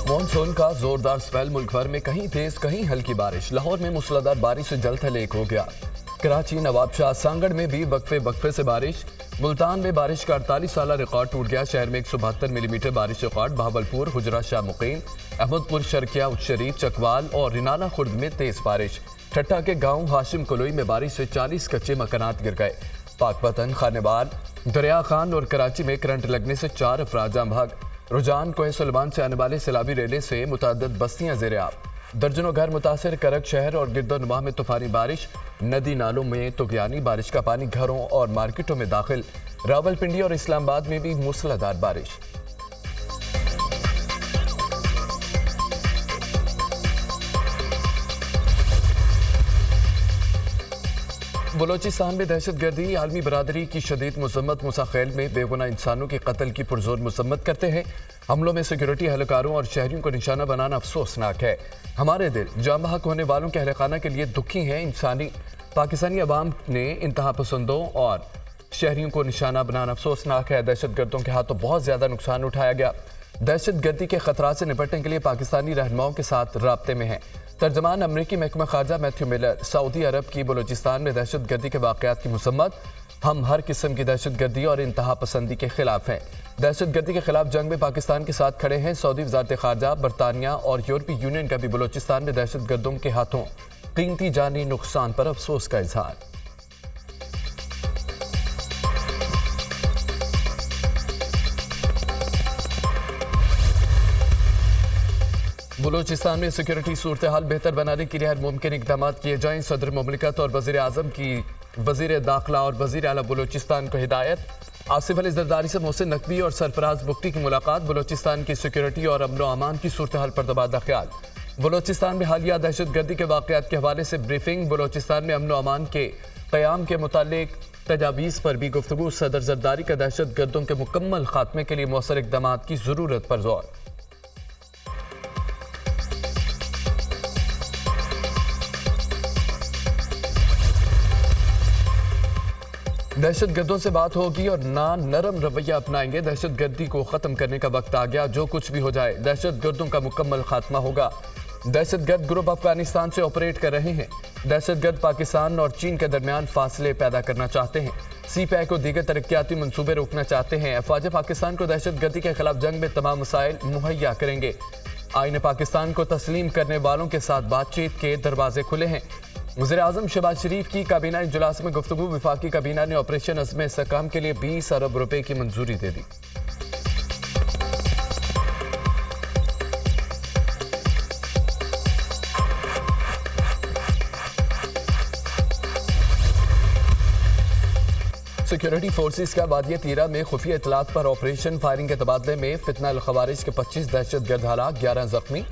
Monsoon का जोरदार spell, मुल्क भर में कहीं तेज कहीं हल्की बारिश। लाहौर में मूसलाधार बारिश से जल थल एक हो गया। कराची, नवाबशाह, सांगड़ में भी वक्फे से बारिश। मुल्तान में बारिश का 48 साल रिकॉर्ड टूट गया। शहर में 172 मिलीमीटर बारिश रिकॉर्ड। बहावलपुर, हुजरा, शाह मुकीम, अहमदपुर, शर्किया, उच्च शरीफ, चकवाल और रिनाना खुर्द में तेज बारिश। ठट्टा के गांव हाशिम कोलोई में बारिश से 40 कच्चे मकानात गिर गए। पाकपतन, खानेवाल, दरिया खान और कराची में करंट लगने से 4 अफराद जान भाग। रुझान, कोहे सुलेमान से आने वाले सैलाबी रेले से मुतअद्दिद बस्तियां ज़ेर आब। दर्जनों घर मुतासिर। करक शहर और गिरदोनवाह में तूफानी बारिश। नदी नालों में तुगयानी, बारिश का पानी घरों और मार्केटों में दाखिल। रावलपिंडी और इस्लामाबाद में भी मूसलाधार बारिश। बलोचिस्तान में दहशत गर्दी, आलमी बरादरी की शदीद मजम्मत। मुसाखेल में बेगुनाह इंसानों के कत्ल की पुरजोर मजम्मत करते हैं। हमलों में सिक्योरिटी एहलकारों और शहरियों को निशाना बनाना अफसोसनाक है। हमारे दिल जाँ बहक होने वालों के अहलखाना के लिए दुखी हैं। पाकिस्तानी अवाम ने इंतहा पसंदों और शहरियों को निशाना बनाना अफसोसनाक है। दहशत गर्दों के हाथों बहुत ज़्यादा नुकसान उठाया गया। दहशत गर्दी के खतरात से निपटने के लिए पाकिस्तानी रहनुमाओं के साथ राब्ते में हैं। तर्जमान अमरीकी महकमा खारजा मैथ्यू मिलर, सऊदी अरब की बलोचिस्तान में दहशत गर्दी के वाक़यात की मसम्मत। हम हर किस्म की दहशत गर्दी और इंतहा पसंदी के खिलाफ हैं। दहशत गर्दी के खिलाफ जंग में पाकिस्तान के साथ खड़े हैं। सऊदी वज़ारत खारजा, बरतानिया और यूरोपीय यूनियन का भी बलोचिस्तान में दहशत गर्दों के हाथों कीमती जानी नुकसान पर अफसोस का इजहार। बलूचिस्तान में सिक्योरिटी सूरत हाल बेहतर बनाने के लिए हर मुमकिन इकदाम किए जाएं। सदर मुमलिकत और वज़ीर आज़म की वज़ीर दाखिला और वज़ीर आला बलूचिस्तान को हिदायत। आसिफ अली ज़रदारी से मोहसिन नकवी और सरफराज बुख्ती की मुलाकात। बलूचिस्तान की सिक्योरिटी और अमन व अमान की सूरत हाल पर तबादला ख्याल। बलूचिस्तान में हालिया दहशत गर्दी के वाक़यात के हवाले से ब्रीफिंग। बलूचिस्तान में अमन व अमान के क़याम के मुतालिक तजावीज़ पर भी गुफ्तगू। सदर ज़रदारी का दहशत गर्दों के मुकम्मल खात्मे के लिए मौसर इक़दाम की ज़रूरत पर जोर। दहशत गर्दों से बात होगी और ना नरम रवैया अपनाएंगे। दहशत गर्दी को ख़त्म करने का वक्त आ गया। जो कुछ भी हो जाए, दहशत गर्दों का मुकम्मल खात्मा होगा। दहशत गर्द ग्रुप अफगानिस्तान से ऑपरेट कर रहे हैं। दहशत गर्द पाकिस्तान और चीन के दरमियान फासले पैदा करना चाहते हैं। CPI को दीगर तरक्याती मनसूबे रोकना चाहते हैं। अफवाज पाकिस्तान को दहशत गर्दी के खिलाफ जंग में तमाम मसाइल मुहैया करेंगे। आईन पाकिस्तान को तस्लीम करने वालों के साथ बातचीत के दरवाजे खुले हैं। वज़ीर आज़म शहबाज शरीफ की काबीना इजलास में गुफ्तगू। वफाकी काबीना ने ऑपरेशन अज़्म इस्तेहकाम के लिए 20 अरब रुपए की मंजूरी दे दी। सिक्योरिटी फोर्सेस का वादिया तीरा में खुफिया इतलात पर ऑपरेशन। फायरिंग के तबादले में फितना अल खवारिज के 25 दहशत गर्द हलाक, 11 जख्मी।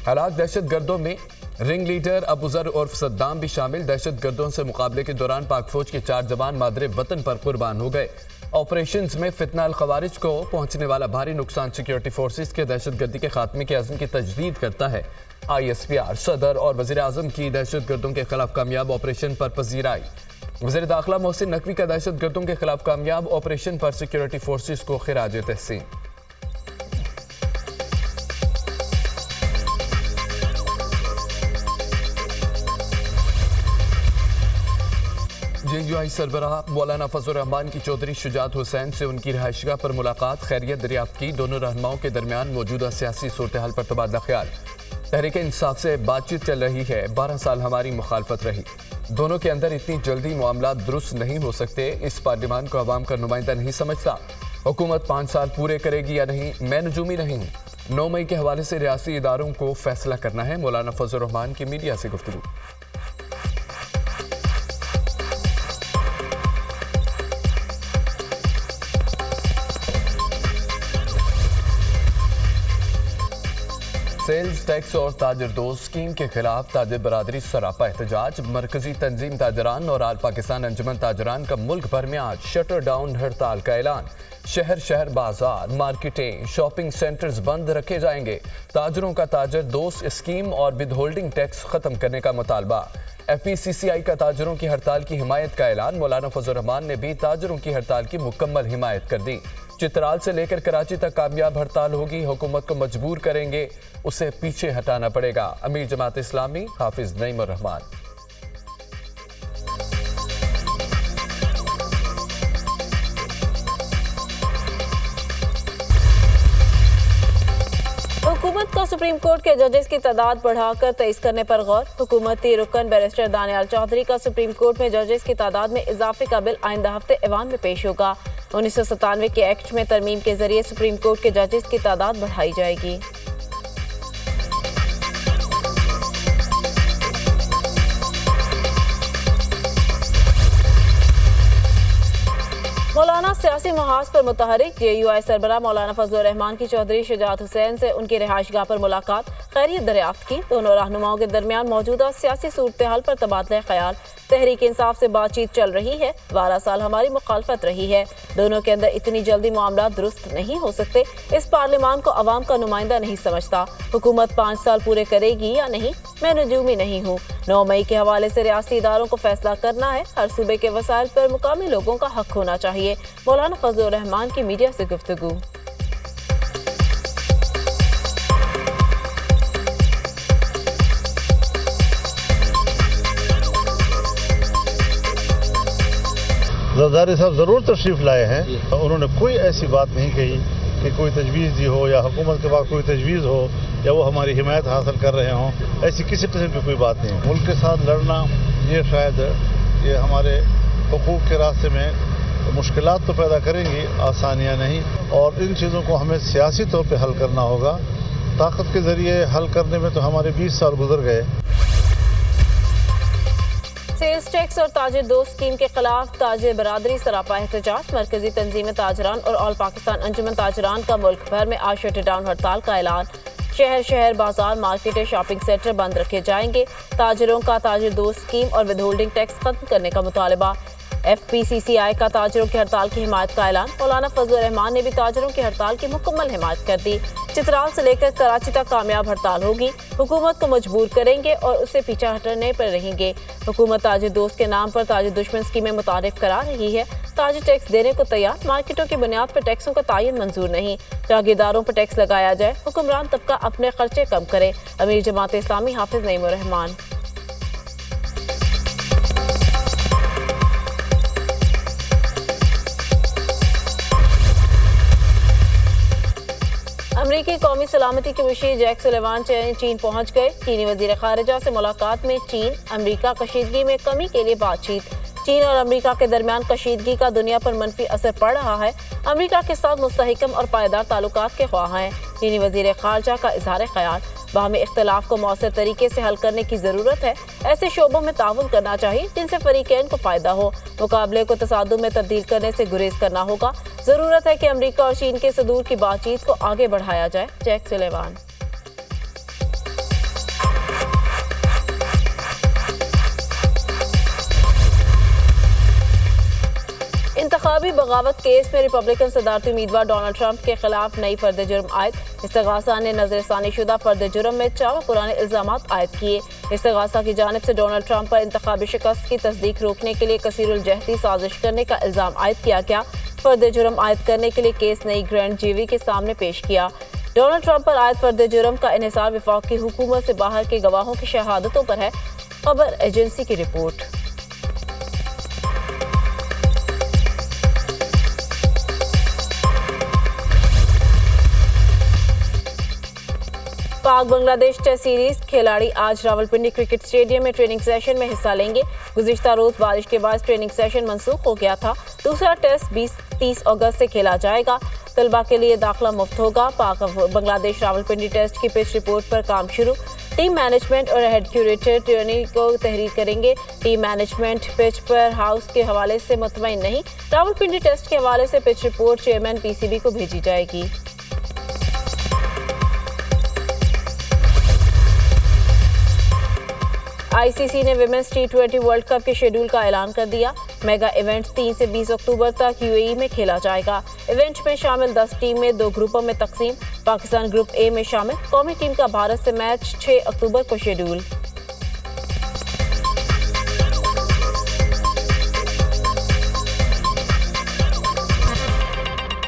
हलाक दहशत गर्दों में रिंग लीडर अबूजर उर्फ सद्दाम भी शामिल। दहशत गर्दों से मुकाबले के दौरान पाक फौज के 4 जवान मादरे वतन पर कुर्बान हो गए। ऑपरेशंस में फितना अल खवारिज को पहुंचने वाला भारी नुकसान सिक्योरिटी फोर्सेस के दहशत गर्दी के खात्मे के अज़्म की तजदीद करता है। ISPR सदर और वज़ीर आज़म की दहशत गर्दों के खिलाफ कामयाब ऑपरेशन पर पजीराई। वज़ीर दाखिला मोहसिन नकवी का दहशत गर्दों के खिलाफ कामयाब ऑपरेशन पर सिक्योरिटी फोर्सेस को खिराज तहसीन। JUI सरबराह मौलाना फजल रहमान की चौधरी शुजात हुसैन से उनकी रहायशगाह पर मुलाकात। खैरियत दरियाफ्त की। दोनों रहनुमाओं के दरमियान मौजूदा सियासी सूरत हाल पर तबादला ख्याल। तहरीक इंसाफ से बातचीत चल रही है। 12 साल हमारी मुखालफत रही। दोनों के अंदर इतनी जल्दी मामला दुरुस्त नहीं हो सकते। इस पार्लियामान को अवाम का नुमाइंदा नहीं समझता। हुकूमत 5 साल पूरे करेगी या नहीं, मैं नजूमी नहीं हूँ। 9 मई के हवाले से रियासी इदारों को फैसला करना है। मौलाना फजल रहमान की मीडिया से गुफ्तगू। सेल्स टैक्स और ताजर दोस्त स्कीम के खिलाफ ताजर बरादरी सरापा एहतजाज। मरकजी तंजीम ताजरान और आल पाकिस्तान अंजुमन ताजरान का मुल्क भर में आज शटर डाउन हड़ताल का ऐलान। शहर शहर बाजार, मार्केटें, शॉपिंग सेंटर्स बंद रखे जाएंगे। ताजरों का ताजर दोस्त स्कीम और विद होल्डिंग टैक्स खत्म करने का मुतालबा। FPCCI का ताजरों की हड़ताल की हिमायत का ऐलान। मौलाना फजल रहमान ने भी ताजरों की हड़ताल की मुकम्मल हिमायत कर दी। चित्राल से लेकर कराची तक कामयाब हड़ताल होगी, हुकूमत को मजबूर करेंगे, उसे पीछे हटाना पड़ेगा। अमीर जमात इस्लामी हाफिज नईम रहमान। हुकूमत का सुप्रीम कोर्ट के जजेस की तादाद बढ़ाकर 23 करने पर गौर। हुकूमती रुकन बैरिस्टर दानियाल चौधरी का सुप्रीम कोर्ट में जजेस की तादाद में इजाफे का बिल आइंदा हफ्ते ऐवान में पेश होगा। 1997 के एक्ट में तरमीम के जरिए सुप्रीम कोर्ट के जजेस की तादाद बढ़ाई जाएगी। मौलाना सियासी महाज पर मुतहरिक। JUI सरबराह मौलाना फजलुर रहमान की चौधरी शुजात हुसैन से उनकी रिहाइशगाह पर मुलाकात, खैरियत दरियाफ्त की। दोनों रहनुमाओं के दरमियान मौजूदा सियासी सूरत हाल पर तबादला ख्याल। तहरीक इंसाफ से बातचीत चल रही है, 12 साल हमारी मुखालफत रही है, दोनों के अंदर इतनी जल्दी मामला दुरुस्त नहीं हो सकते। इस पार्लियामान को अवाम का नुमाइंदा नहीं समझता। हुकूमत 5 साल पूरे करेगी या नहीं, मैं नजूमी नहीं हूँ। 9 मई के हवाले से रियासती इदारों को फैसला करना है। हर सूबे के वसाइल पर मुकामी लोगों का हक होना चाहिए। मौलाना फजलुर रहमान की मीडिया से गुफ्तगू। जरदारी साहब ज़रूर तशरीफ़ लाए हैं, उन्होंने कोई ऐसी बात नहीं कही कि कोई तजवीज़ दी हो या हुकूमत के पास कोई तजवीज़ हो या वो हमारी हिमायत हासिल कर रहे हों, ऐसी किसी किस्म की कोई बात नहीं। मुल्क के साथ लड़ना ये शायद ये हमारे हुकूक के रास्ते में मुश्किलात तो पैदा करेंगी, आसानियाँ नहीं, और इन चीज़ों को हमें सियासी तौर पर हल करना होगा। ताकत के ज़रिए हल करने में तो हमारे 20 साल गुजर गए। सेल्स टैक्स और ताजिर दोस्त स्कीम के खिलाफ ताजिर बरादरी सरापा एहतजाज। मरकजी तंजीम ताजरान और ऑल पाकिस्तान अंजुमन ताजरान का मुल्क भर में आज शटडाउन हड़ताल का ऐलान। शहर बाजार, मार्केटें, शॉपिंग सेंटर बंद रखे जाएंगे। ताजिरों का ताजिर दोस्त स्कीम और विदहोल्डिंग टैक्स खत्म करने का मुतालबा। FPCCI का ताजिरों की हड़ताल की हिमायत का ऐलान। मौलाना फजलुर रहमान ने भी ताजिरों की हड़ताल की मुकम्मल हिमायत कर दी। चित्राल से लेकर कराची तक कामयाब हड़ताल होगी, हुकूमत को मजबूर करेंगे और उससे पीछा हटने पर रहेंगे। हुकूमत ताजिर दोस्त के नाम पर ताजिर दुश्मन स्कीमें मुतारिफ करा रही है। ताजिर टैक्स देने को तैयार, मार्केटों की बुनियाद पर टैक्सों का तायन मंजूर नहीं। जागीरदारों पर टैक्स लगाया जाए, हुक्मरान तबका अपने खर्चे कम करे। अमीर जमात इस्लामी हाफिज नईम रहमान। अमरीकी कौमी सलामती के मुशीर जैक सुलेवान चीन पहुंच गए। चीनी वजीर खारिजा से मुलाकात में चीन अमरीका कशीदगी में कमी के लिए बातचीत। चीन और अमरीका के दरमियान कशीदगी का दुनिया पर मनफी असर पड़ रहा है। अमरीका के साथ मुस्तहकम और पायदार ताल्लुकात के ख्वाह हैं। चीनी वजीर खारजा का इजहार ख्याल, बाहमी इख्तलाफ को मौसर तरीके से हल करने की ज़रूरत है। ऐसे शोबों में ताउन करना चाहिए जिनसे फरीकैन को फ़ायदा हो। मुकाबले को तसादुम में तब्दील करने से गुरेज करना होगा। ज़रूरत है कि अमरीका और चीन के सदूर की बातचीत को आगे बढ़ाया जाए। Jack Sullivan. इंतखाबी बगावत केस में रिपब्लिकन सदारती उम्मीदवार डोनाल्ड ट्रंप के खिलाफ नई फर्द जुर्म आयद। इस्तगासा ने नजरसानी शुदा फर्द जुर्म में 4 पुराने इल्जामात आयद किए। इस्तगासा की जानिब से डोनाल्ड ट्रंप पर इंतखाबी शिकस्त की तस्दीक रोकने के लिए कसीरुल जहदी साजिश करने का इल्जाम आयद किया गया। फर्द जुर्म आयद करने के लिए केस नई ग्रैंड जूरी के सामने पेश किया। डोनाल्ड ट्रंप पर आयद फर्द जुर्म का इन्हिसार वफाक की हुकूमत से बाहर के गवाहों की शहादतों पर है। खबर एजेंसी की रिपोर्ट। पाक बांग्लादेश टेस्ट सीरीज खिलाड़ी आज रावलपिंडी क्रिकेट स्टेडियम में ट्रेनिंग सेशन में हिस्सा लेंगे। गुज़िश्ता रोज बारिश के बाद ट्रेनिंग सेशन मंसूख हो गया था। दूसरा टेस्ट 20-30 अगस्त से खेला जाएगा। तलबा के लिए दाखिला मुफ्त होगा। पाक बांग्लादेश रावलपिंडी टेस्ट की पिच रिपोर्ट पर काम शुरू। टीम मैनेजमेंट और हेड क्यूरेटर ट्रेनिंग को तहरीर करेंगे। टीम मैनेजमेंट पिच पर हाउस के हवाले से मुतमईन नहीं। रावलपिंडी टेस्ट के हवाले से पिच रिपोर्ट चेयरमैन PCB को भेजी जाएगी। ICC ने विमेंस T20 वर्ल्ड कप के शेड्यूल का ऐलान कर दिया। मेगा इवेंट 3 से 20 अक्टूबर तक UAE में खेला जाएगा। इवेंट में शामिल 10 टीम में 2 ग्रुपों में तकसीम। पाकिस्तान ग्रुप A में शामिल। कौमी टीम का भारत से मैच 6 अक्टूबर को शेड्यूल।